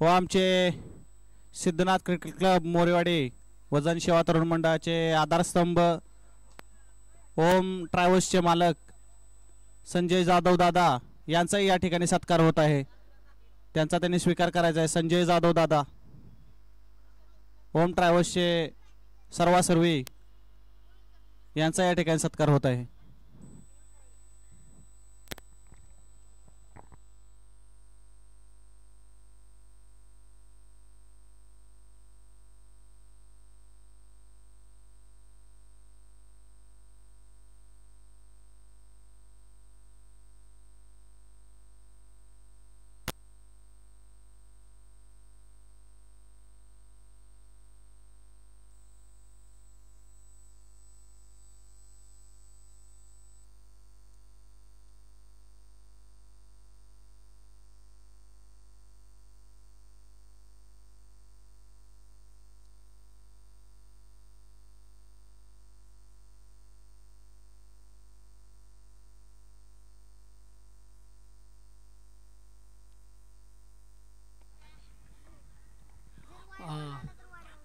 व आमचे Siddhanath cricket club Morewadi वजन सेवा तरुण मंडळाचे आधारस्तंभ ओम ट्रॅव्हल्सचे मालक संजय जाधव दादा यांचाही या ठिकाणी सत्कार होत आहे. त्यांचा त्यांनी स्वीकार करायचा आहे. संजय जाधव दादा ओम ट्रॅव्हल्सचे सर्वासर्वी यांचा या ठिकाणी सत्कार होत आहे.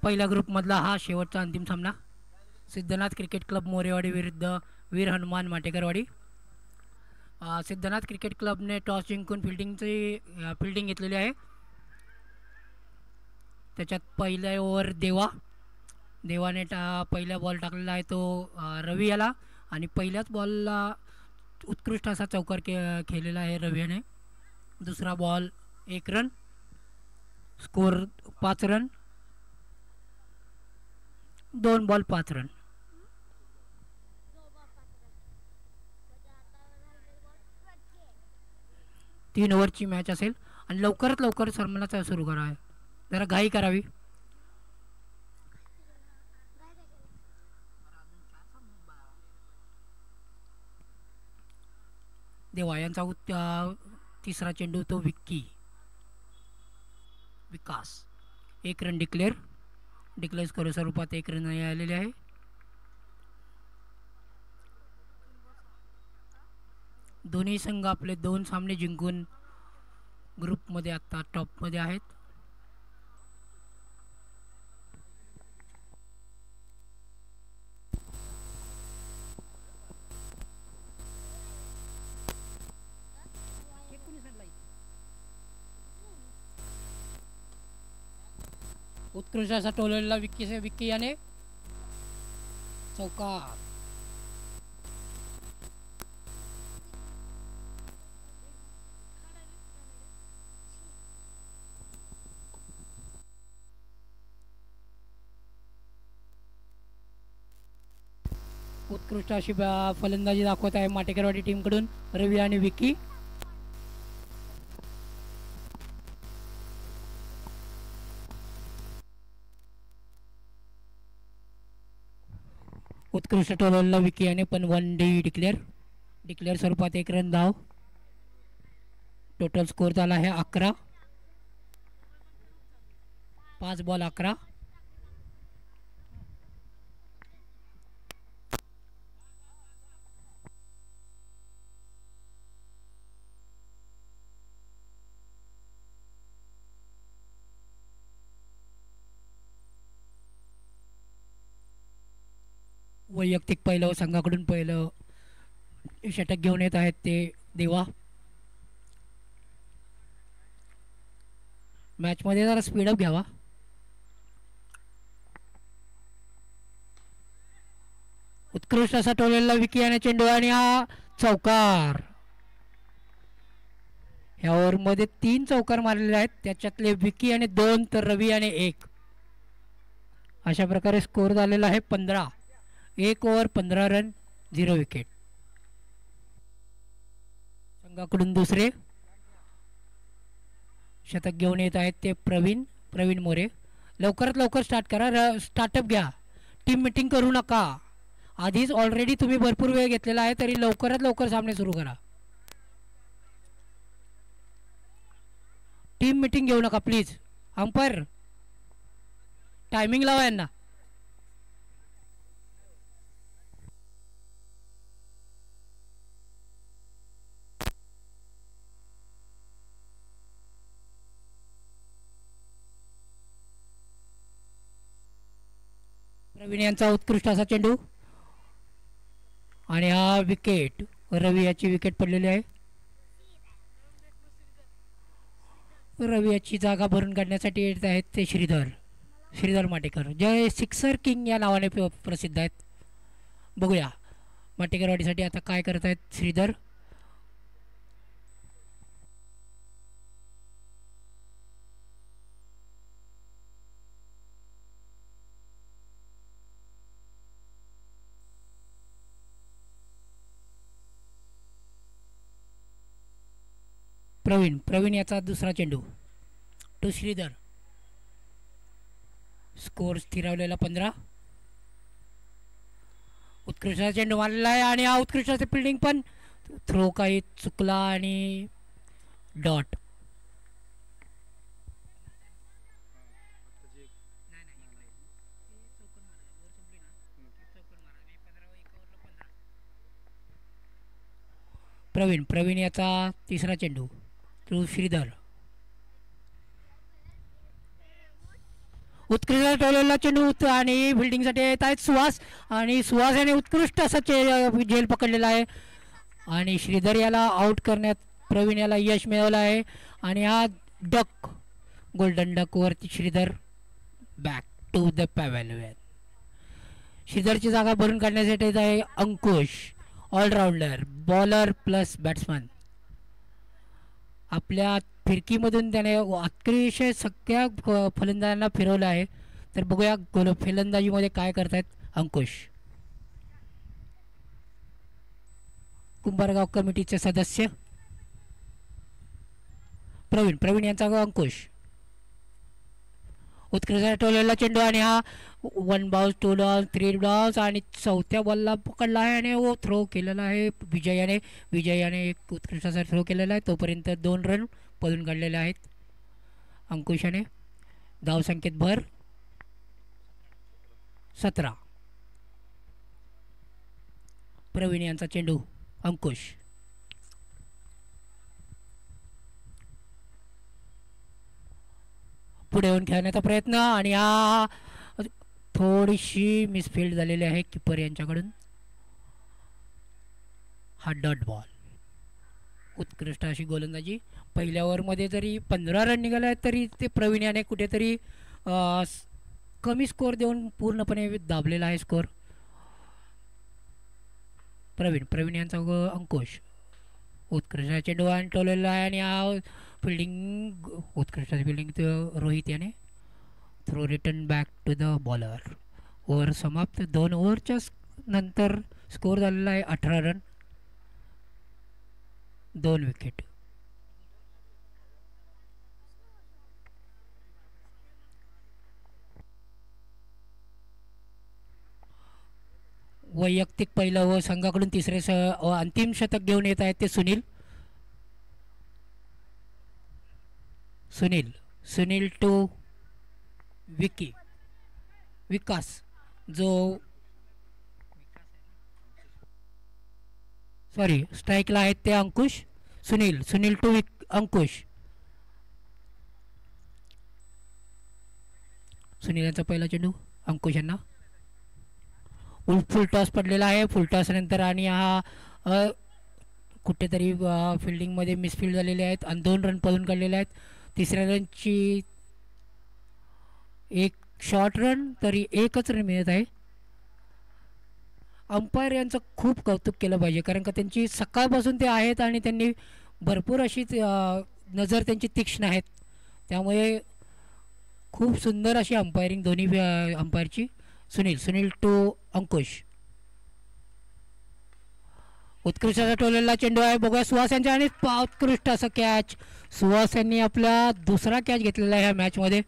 पहिल्या ग्रुपमधला हा शेवटचा अंतिम सामना सिद्धनाथ क्रिकेट क्लब मोरेवाडी विरुद्ध वीर हनुमान माटेकरवाडी. सिद्धनाथ क्रिकेट क्लबने टॉस जिंकून फिल्डिंग घेतलेली आहे. त्याच्यात पहिल्या ओव्हर देवाने पहिला बॉल टाकलेला आहे तो रवी याला आणि पहिल्याच बॉलला उत्कृष्ट असा चौकार खेळलेला आहे रवीने. दुसरा ball 1 run, score 5 run, 2 ball 5 run. तीन ओव्हरची मॅच असेल आणि लवकरात लवकर सरमनाचा सुरू करावा, जरा घाई करावी. देवा यांचा तिसरा चेंडू तो विकास 1 रन डिक्लेअर करू स्वरूपात 1 रन आलेले आहे. दोन्ही संघ आपले 2 सामने जिंकून ग्रुपमध्ये आता टॉपमध्ये आहेत. उत्कृष्ट असा टोललेला विक्की याने चौकार. उत्कृष्ट अशी फलंदाजी दाखवत आहे माटेकरवाडी टीमकडून रवी आणि विक्की. उत्कृष्ट टोलला विकी याने पण 1 डी डिक्लेअर स्वरूपात 1 रन धाव. टोटल स्कोर झाला आहे 11. 5 बॉल 11. वैयक्तिक पहिलं संघाकडून पहिलं षटक घेऊन येत आहेत ते देवा. मॅचमध्ये जरा स्पीडअप घ्यावा. उत्कृष्ट असा टोलेला विकी याने चेंडू आणि हा चौकार. ह्या ओव्हरमध्ये 3 चौकार मारलेले आहेत, त्याच्यातले विकी याने 2 तर रवी याने 1. अशा प्रकारे स्कोर झालेला आहे 15. 1 ओव्हर 15 रन 0 विकेट. संघाकडून दुसरे शतक घेऊन येत आहेत ते प्रवीण मोरे. लवकरात लवकर स्टार्ट करा, स्टार्टअप घ्या, टीम मीटिंग करू नका. आधीच ऑलरेडी तुम्ही भरपूर वेळ घेतलेला आहे, तरी लवकरात लवकर सामने सुरू करा. टीम मीटिंग घेऊ नका प्लीज. अंपायर टायमिंग लावा यांना. प्रवीण यांचा उत्कृष्ट असा चेंडू आणि हा विकेट, रवी याची विकेट पडलेली आहे. रवी याची जागा भरून काढण्यासाठी येत आहेत ते श्रीधर माटेकर, जे सिक्सर किंग या नावाने प्रसिद्ध आहेत. बघूया माटेकरवाडीसाठी आता काय करत आहेत श्रीधर. प्रवीण याचा दुसरा चेंडू टू श्रीधर. स्कोर स्थिरावलेला 15. उत्कृष्ट चेंडू मारलेला आहे आणि हा उत्कृष्ट फिल्डिंग, पण थ्रो काही चुकला आणि डॉट. प्रवीण याचा तिसरा चेंडू टू श्रीधर. उत्कृष्ट ठेवलेला चेंडू आणि फिल्डिंगसाठी येत आहेत सुहास, आणि सुहास याने उत्कृष्ट असा झेल पकडलेला आहे आणि श्रीधर याला आउट करण्यात प्रवीण याला यश मिळवलं आहे. आणि हा डक, गोल्डन डक वरती श्रीधर बॅक टू द पॅव्हॅलियन. श्रीधरची जागा भरून काढण्यासाठी येत आहे अंकुश, ऑलराऊंडर, बॉलर प्लस बॅट्समन. आपल्या फिरकीमधून त्याने अतिशय सगळ्या फलंदाजांना फिरवलं आहे. तर बघूया फलंदाजीमध्ये काय करतायत अंकुश. कुंभारगाव कमिटीचे सदस्य प्रवीण यांचा अंकुश. उत्कृष्ट ठेवलेला चेंडू आणि हा 1 बॉल 2 बॉल 3 बॉल्स आणि चौथ्या बॉलला पकडला आहे आणि वो थ्रो केलेला आहे विजयाने एक उत्कृष्ट असा थ्रो केलेला आहे. तोपर्यंत 2 रन पळून काढलेले आहेत अंकुशाने. धावसंख्येत भर 17. प्रवीण यांचा चेंडू अंकुश. पुढे येऊन खेळण्याचा प्रयत्न आणि हा थोडीशी मिसफील्ड झालेली आहे किपर यांच्याकडून. हा डॉट बॉल. उत्कृष्ट अशी गोलंदाजी. पहिल्या ओव्हरमध्ये जरी 15 रन निघाले आहेत तरी ते प्रवीण याने कुठेतरी कमी स्कोर देऊन पूर्णपणे दाबलेला आहे स्कोर. प्रवीण यांचा अंकुश. उत्कृष्ट चेंडू आणि टोललेला आहे आणि हा फिल्डिंग, उत्कृष्ट फिल्डिंग रोहित याने. Throw return back to the bowler. Over समाप्त. 2 ओव्हरच्या नंतर स्कोर झालेला आहे 18 रन, 2 विकेट. वैयक्तिक पहिलं व संघाकडून तिसरे अंतिम शतक घेऊन येत आहेत ते सुनील टू विकास, जो स्ट्राईकला आहेत ते अंकुश. सुनील टू अंकुश. सुनील यांचा पहिला चेंडू अंकुश यांना. फुल टॉस पडलेला आहे. फुल टॉस नंतर आणि हा कुठेतरी फिल्डिंगमध्ये मिसफील्ड झालेले आहेत आणि 2 रन पळून काढलेले आहेत. तिसऱ्या रनची एक शॉर्ट रन, तरी 1च रन मिळत आहे. अंपायर यांचं खूप कौतुक केलं पाहिजे, कारण का त्यांची सकाळपासून ते आहेत आणि त्यांनी भरपूर अशी नजर त्यांची तीक्ष्ण आहेत. त्यामुळे खूप सुंदर अशी अंपायरिंग दोन्ही अंपायरची. सुनील टू अंकुश. उत्कृष्ट असा टोललेला चेंडू आहे. बघूया सुहास यांच्या आणि उत्कृष्ट असं कॅच. सुहास यांनी आपला दुसरा कॅच घेतलेला आहे ह्या मॅचमध्ये.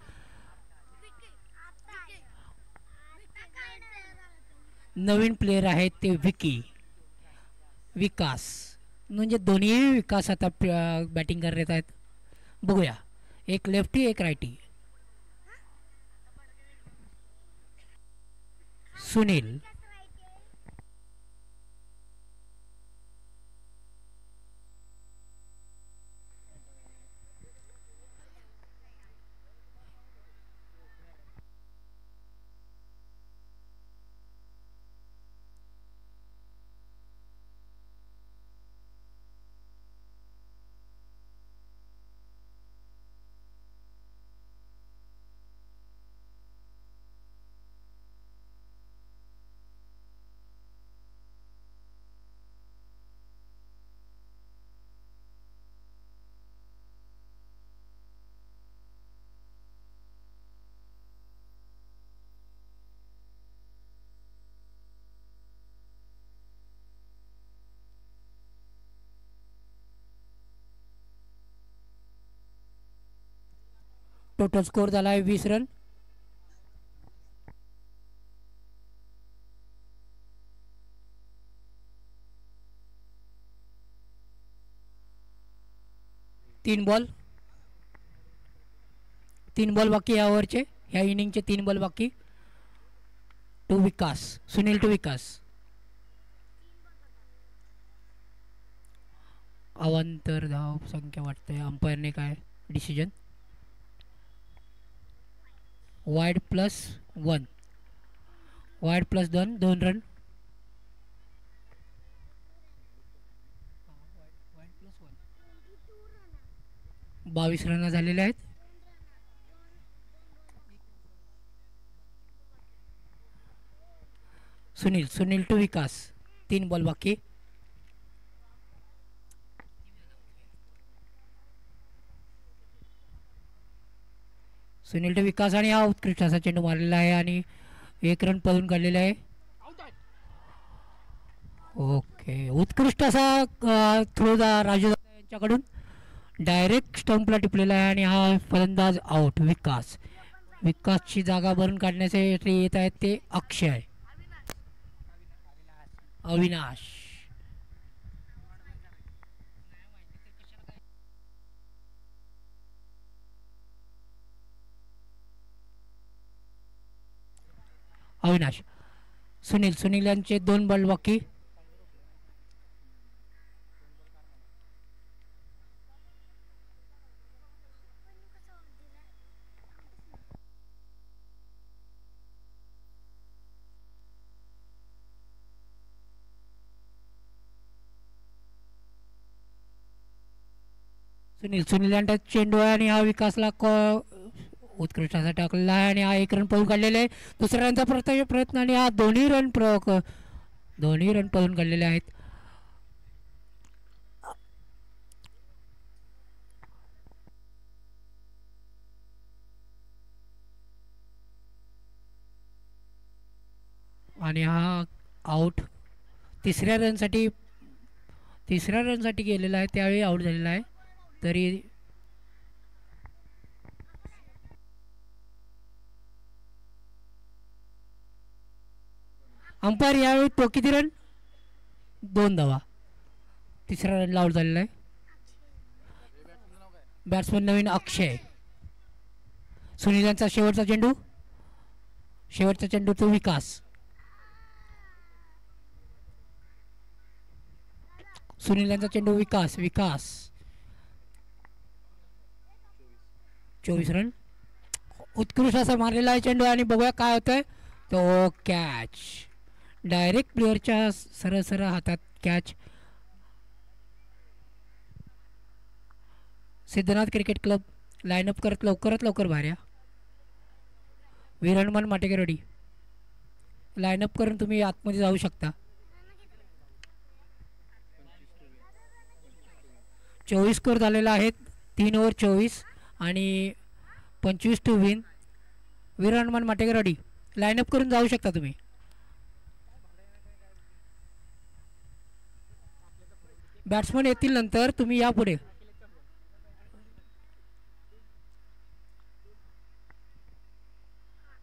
नवीन प्लेयर आहेत ते विकास, म्हणजे दोन्ही विकास आता बॅटिंग करत आहेत. बघूया, एक लेफ्टी एक रायटी. सुनील. टोटल स्कोर झाला आहे 20 रन. तीन बॉल बाकी या ओव्हरचे, ह्या इनिंगचे 3 बॉल बाकी. टू विकास, सुनील टू विकास. अवांतर धाव संख्या वाटते, अंपायरने काय decision. Wide +1, wide +2, 2 run. 22 run झालेले आहेत. सुनील टू विकास, 3 बॉल बाकी. सुनील टू विकास आणि हा उत्कृष्ट असा चेंडू मारलेला आहे आणि 1 रन पळून काढलेला आहे. ओके, उत्कृष्ट असा थ्रो राजू यांच्याकडून डायरेक्ट स्टंपला टिपलेला आहे आणि हा फलंदाज आउट. विकासची जागा भरून काढण्यासाठी येत आहेत ते अक्षय, अविनाश. सुनील यांचे 2 बॉल बाकी. सुनील यांचा चेंडू आहे आणि हा विकासला उत्कृष्ट असा टाकलेला आहे आणि हा 1 रन पळून काढलेला आहे. दुसऱ्या रनचा प्रयत्न आणि हा दोन्ही रन पळून काढलेले आहेत. आणि हा आउट. तिसऱ्या रनसाठी गेलेला आहे, त्यावेळी आउट झालेला आहे. तरी अंपायर यावेळी तो किती रन, 2 धावा. तिसऱ्या रनला आउट झालेला आहे. बॅट्समन नवीन अक्षय. सुनील यांचा शेवटचा चेंडू तो विकास. सुनील यांचा चेंडू विकास. 24 रन. उत्कृष्ट असा मारलेला आहे चेंडू आणि बघूया काय होतंय. तो कॅच, डायरेक्ट प्लेअरच्या सरळ हातात catch. Siddhanath cricket club lineup करत लवकर बाहेर या. विरणमान माटेकरवाडी लाईनअप करून तुम्ही आतमध्ये जाऊ शकता. 24 स्कोर झालेला आहे. 3 ओव्हर 24 आणि 25 टू विन. विरणमान माटेकरवाडी लाईनअप करून जाऊ शकता तुम्ही. बॅट्समन येतील नंतर, तुम्ही या पुढे.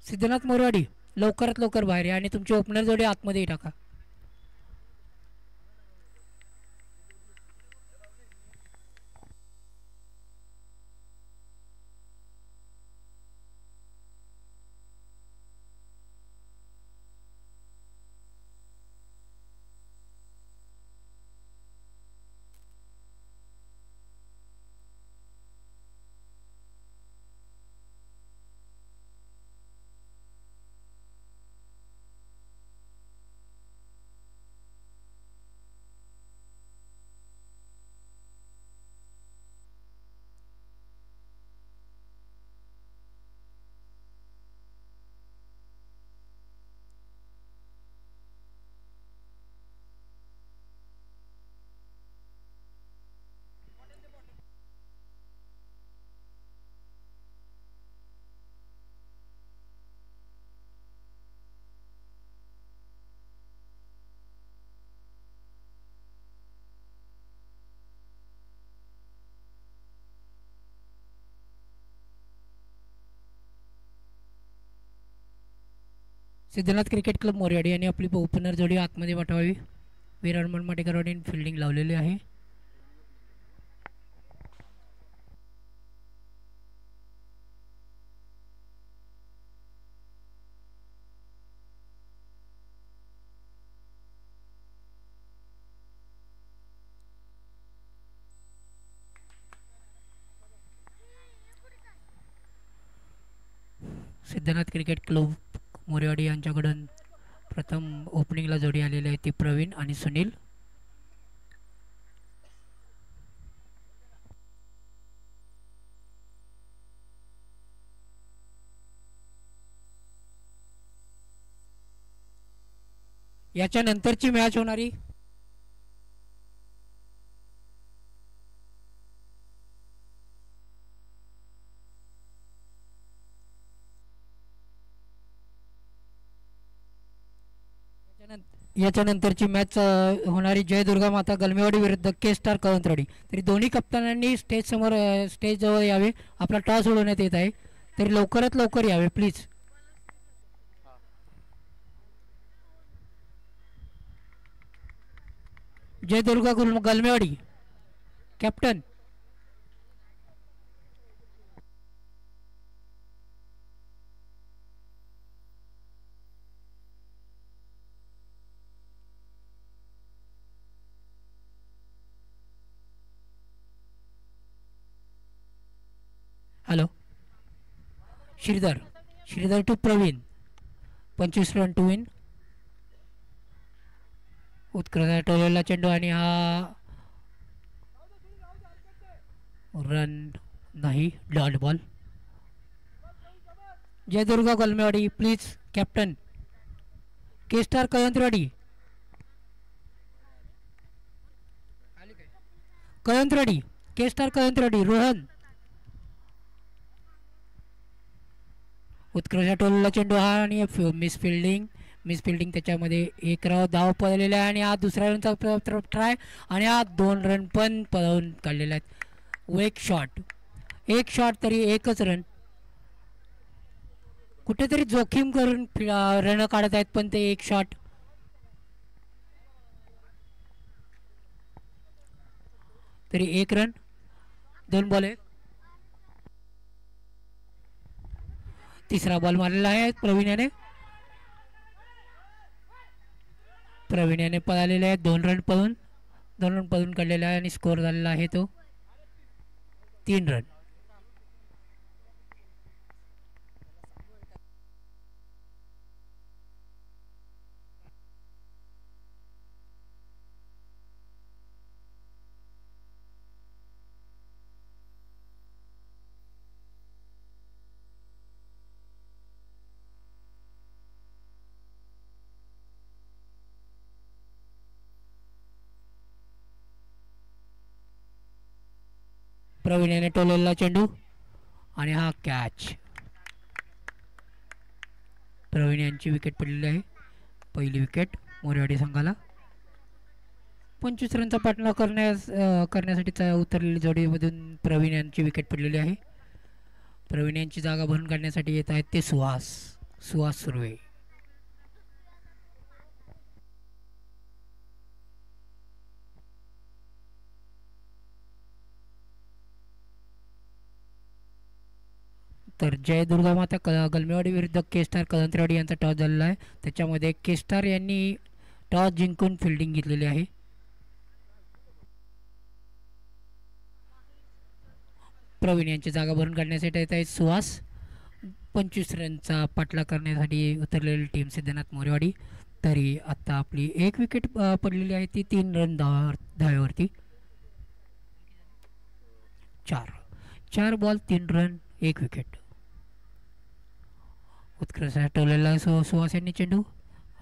सिद्धनाथ मोरवाडी लवकरात लवकर बाहेर या आणि तुमची ओपनर जोडी आतमध्ये टाका. सिद्धनाथ क्रिकेट क्लब मोरवाडी यांनी आपली ओपनर जोडी आतमध्ये पाठवावी. विराट मनमाटेकरवाडी फिल्डिंग लावलेली आहे. सिद्धनाथ क्रिकेट क्लब मोरेवाडी यांच्याकडून प्रथम ओपनिंगला जोडी आलेली आहे ती प्रवीण आणि सुनील. याच्या नंतरची मॅच होणारी याच्यानंतरची मॅच होणारी जय दुर्गा माता गलमेवाडी विरुद्ध के स्टार कळंतवाडी. तरी दोन्ही कप्तानांनी स्टेज जवळ यावे. आपला टॉस उडवण्यात येत आहे तरी लवकरात लवकर यावे please. Jai Durga Galmewadi captain. Hello. Shridhar to Praveen. 25 run to win. उत्कृष्ट टोलेला चेंडू आणि हा रन नाही, dot ball. Jai Durga Galmewadi please captain. K star Kalantwadi K star Kalantwadi Rohan. उत्कृष्ट टोलला चेंडू हा आणि मिस फिल्डिंग त्याच्यामध्ये एक धाव पडलेला आहे आणि हा दुसऱ्या रनचा ट्राय आणि हा 2 रन पण पळवून काढलेले आहेत. एक शॉट तरी एकच रन. कुठेतरी जोखीम करून रन काढत आहेत पण ते एक शॉट. तरी 1 रन 2 बॉल आहे. तिसरा बॉल मारलेला आहे प्रवीण याने पळालेले आहे. 2 रन पळून काढलेला आहे आणि स्कोर झालेला आहे तो 3 रन. प्रवीण याने टोलेला चेंडू आणि हा कॅच. प्रवीण यांची विकेट पडलेली आहे. पहिली विकेट मोरेवाडी संघाला. 25 रनचा पाठलाग करण्यासाठी उतरलेली जोडीमधून प्रवीण यांची विकेट पडलेली आहे. प्रवीण यांची जागा भरून काढण्यासाठी येत आहेत ते सुहास सुर्वे. तर जय दुर्गा माता गलमेवाडी विरुद्ध के स्टार कळंतवाडी यांचा टॉस झालेला आहे. त्याच्यामध्ये के स्टार यांनी टॉस जिंकून फिल्डिंग घेतलेली आहे. प्रवीण यांची जागा भरून काढण्यासाठी येत आहे सुहास. 25 रनचा पाठलाग करण्यासाठी उतरलेली टीम सिद्धनाथ मोरेवाडी. तरी आता आपली एक विकेट पडलेली आहे ती 3 रन धावेवरती. 4 ball 3 run 1 wicket. उत्कृष्ट टोलेला सुहास यांनी चेंडू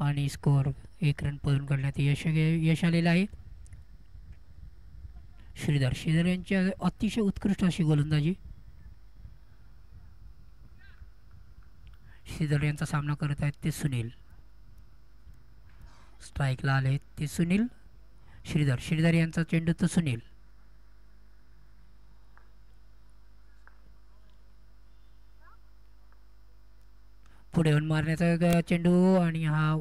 आणि स्कोर 1 रन पळून काढण्यात यश आलेलं आहे. श्रीधर यांची अतिशय उत्कृष्ट अशी गोलंदाजी. श्रीधर यांचा सामना करत आहेत ते सुनील. स्ट्राईकला आले ते सुनील. श्रीधर यांचा चेंडू तो सुनील. पुढे येऊन मारण्याचा चेंडू आणि हा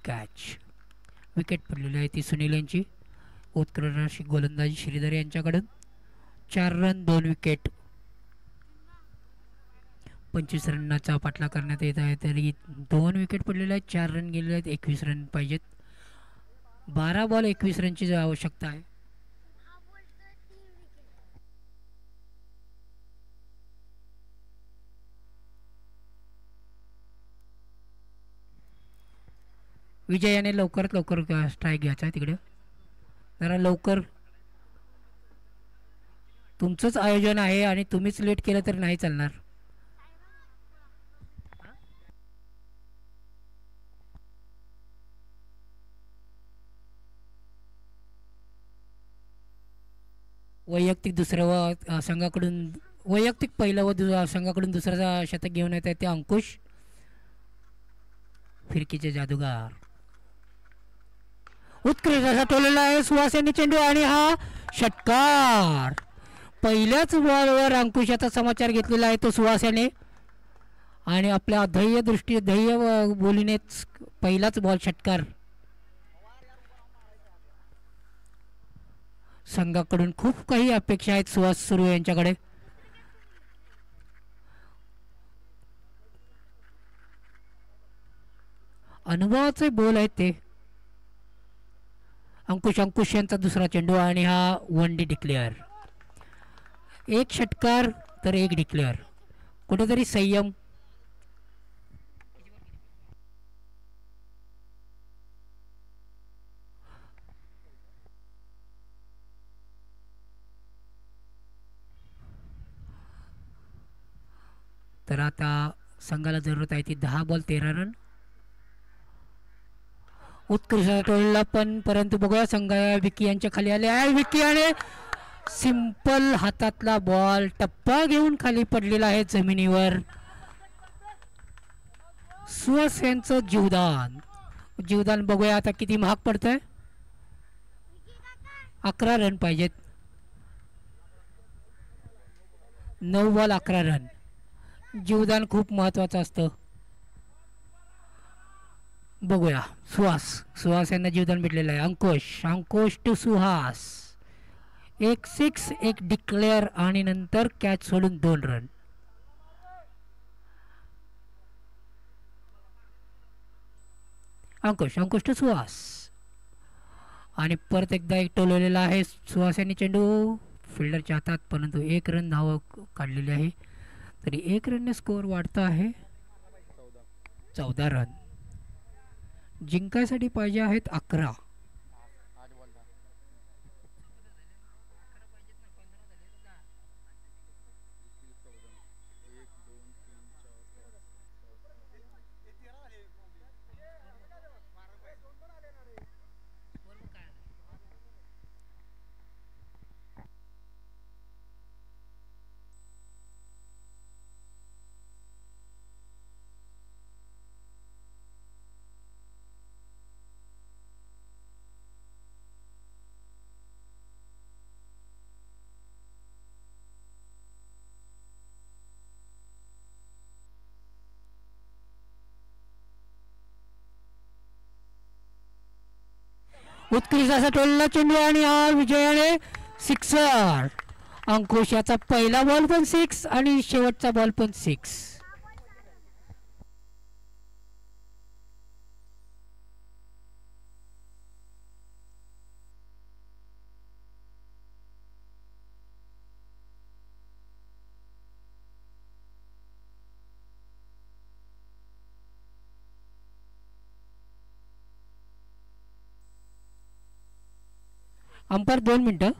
कॅच. विकेट पडलेली आहे ती सुनील यांची. उत्कृष्ट अशी गोलंदाजी श्रीधर यांच्याकडून. 4 रन 2 विकेट. 25 रनाचा पाठलाग करण्यात येत आहे तरी 2 विकेट पडलेले आहेत. 4 रन गेलेले आहेत. 21 रन पाहिजेत. 12 बॉल 21 रनची आवश्यकता आहे. विजय याने लवकरात लवकर स्ट्राईक घ्यायचा आहे. तिकडे जरा लवकर. तुमचंच आयोजन आहे आणि तुम्हीच लेट केलं तर नाही चालणार. वैयक्तिक दुसऱ्या संघाकडून वैयक्तिक पहिलं व संघाकडून दुसऱ्या शतक घेऊन येत आहे ते अंकुश. फिरकीचे जादूगार. उत्कृष्ट असा टोललेला आहे सुहास यांनी चेंडू आणि हा षटकार. पहिल्याच बॉलवर अंकुशाचा समाचार घेतलेला आहे तो सुहास याने आणि आपल्या ध्येय बोलीनेच पहिलाच बॉल षटकार. संघाकडून खूप काही अपेक्षा आहेत सुहास सुर्वे यांच्याकडे. अनुभवाचे बॉल आहेत ते. अंकुश यांचा दुसरा चेंडू आणि हा 1 डे डिक्लेअर. 1 षटकार तर 1 डिक्लेअर. कुठेतरी संयम. तर आता संघाला जरूरत आहे ती 10 बॉल 13 रन. उत्कृष्ट टोलला पण परंतु बघूया संघा विकी यांच्या खाली आले आहे. विकी आणि सिंपल हातातला बॉल टप्पा घेऊन खाली पडलेला आहे जमिनीवर. सुहास यांचं जीवदान बघूया आता किती महाग पडतंय. 11 रन पाहिजेत. 9 बॉल 11 रन. जीवदान खूप महत्वाचं असतं. बघूया सुहास यांना जीवदान भेटलेलं आहे. अंकुश टू सुहास. 1 6 1 डिक्लेअर आणि नंतर कॅच सोडून 2 रन. अंकुश टू सुहास आणि परत एकदा एक टोलवलेला आहे सुहास यांनी चेंडू फिल्डरच्या हातात परंतु 1 रन धाव काढलेली आहे. तरी 1 रनने स्कोअर वाढता आहे 14 रन. जिंकायसाठी पाहिजे आहेत 11. उत्कृष्ट असा टोलला चेंडू आणि हा विजयाने 6. अंकुश याचा पहिला बॉल पण 6 आणि शेवटचा बॉल पण 6. अंपायर 2 मिनिटं.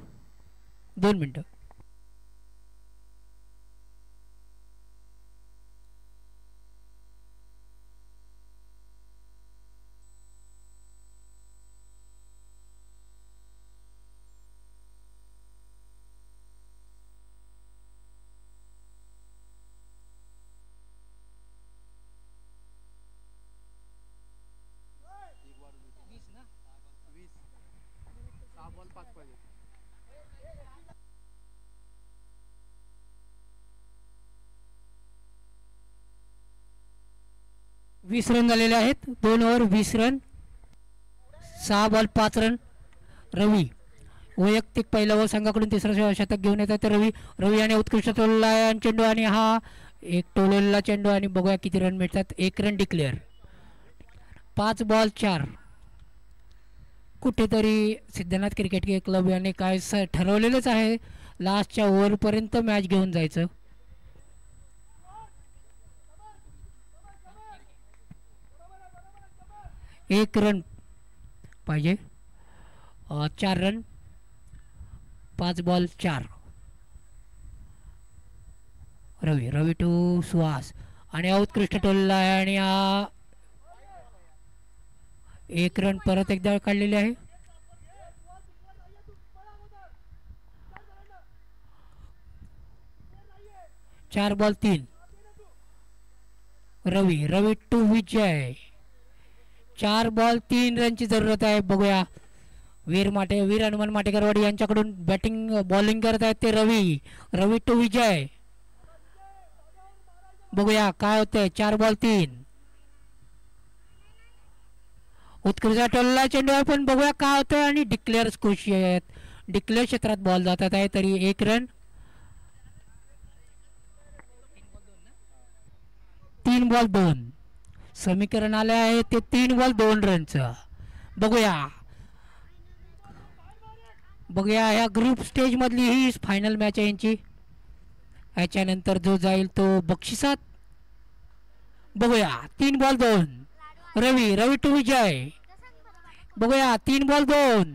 20 रन झालेले आहेत. 2 ओव्हर 20 रन, 6 बॉल 5 रन. रवी वैयक्तिक पहिला ओव्हर संघाकडून तिसरा शतक घेऊन येतात. तर रवी याने उत्कृष्ट टोलला आणि चेंडू, आणि हा एक टोललेला चेंडू, आणि बघूया किती रन मिळतात. 1 रन डिक्लेअर. 5 बॉल 4. कुठेतरी सिद्धनाथ क्रिकेट क्लब याने काय ठरवलेलंच आहे, लास्टच्या ओव्हरपर्यंत मॅच घेऊन जायचं. एक रन पाहिजे. 4 run, 5 ball 4. Ravi to Suhas, आणि उत्कृष्ट टोलला आहे, आणि हा 1 रन परत एकदा काढलेली आहे. चार ball 3. Ravi to Vijay. 4 ball 3 रनची जरूरत आहे. बघूया वीर हनुमान माटेकरवाडी यांच्याकडून बॅटिंग बॉलिंग करत आहेत ते रवी टू विजय. बघूया काय होतंय. 4 बॉल 3. उत्कृष्ट टोलला चेंडू आहे, पण बघूया काय होतंय. आणि डिक्लेअर खुशी आहेत. डिक्लेअर क्षेत्रात बॉल जातात आहे, तरी 1 रन. 3 बॉल 2. समीकरण आले आहे ते 3 बॉल 2 रनचं. बघूया ह्या ग्रुप स्टेज मधली ही फायनल मॅच आहे यांची. याच्यानंतर जो जाईल तो बक्षिसात. बघूया 3 बॉल 2. रवी टू विजय. बघूया 3 बॉल 2.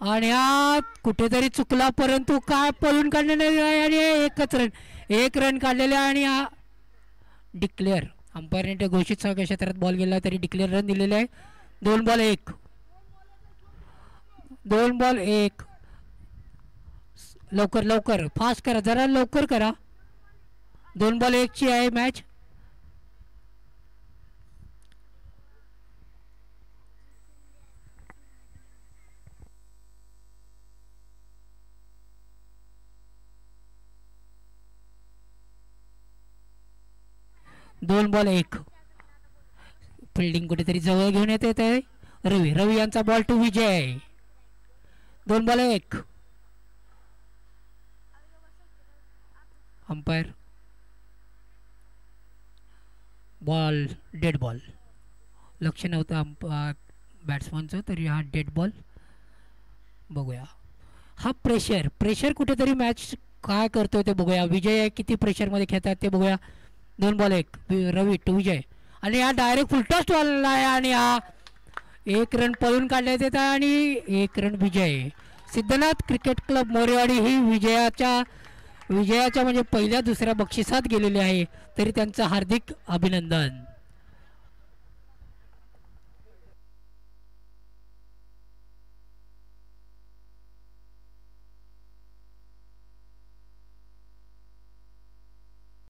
आणि हा कुठेतरी चुकला, परंतु काय पळून काढलेले आहे, आणि 1 रन काढलेले आहे, आणि हा डिक्लेअर. अंपायरने घोषित क्षेत्रात बॉल गेला तरी डिक्लेअर रन दिलेले आहे. 2 बॉल 1. 2 बॉल 1. लवकर फास्ट करा, जरा लवकर करा. 2 बॉल 1 ची आहे मॅच. दोन बॉल 1. फिल्डिंग कुठेतरी जवळ घेऊन येत आहे. रवी यांचा ball to Vijay. 2 ball 1. Umpire ball dead ball. लक्ष नव्हतं बॅट्समनचं, तरी हा डेड बॉल. बघूया हा प्रेशर कुठेतरी मॅच काय करतोय ते बघूया. विजय किती प्रेशरमध्ये खेळतात ते बघूया. 2 बॉल 1. रवी टू विजय, आणि हा डायरेक्ट फुलटॉस टॉलला आहे, आणि हा 1 रन पळून काढण्यात येत आहे, आणि 1 रन विजय. सिद्धनाथ क्रिकेट क्लब मोरेवाडी ही विजयाच्या म्हणजे पहिल्या दुसऱ्या बक्षिसात गेलेली आहे, तरी त्यांचं हार्दिक अभिनंदन.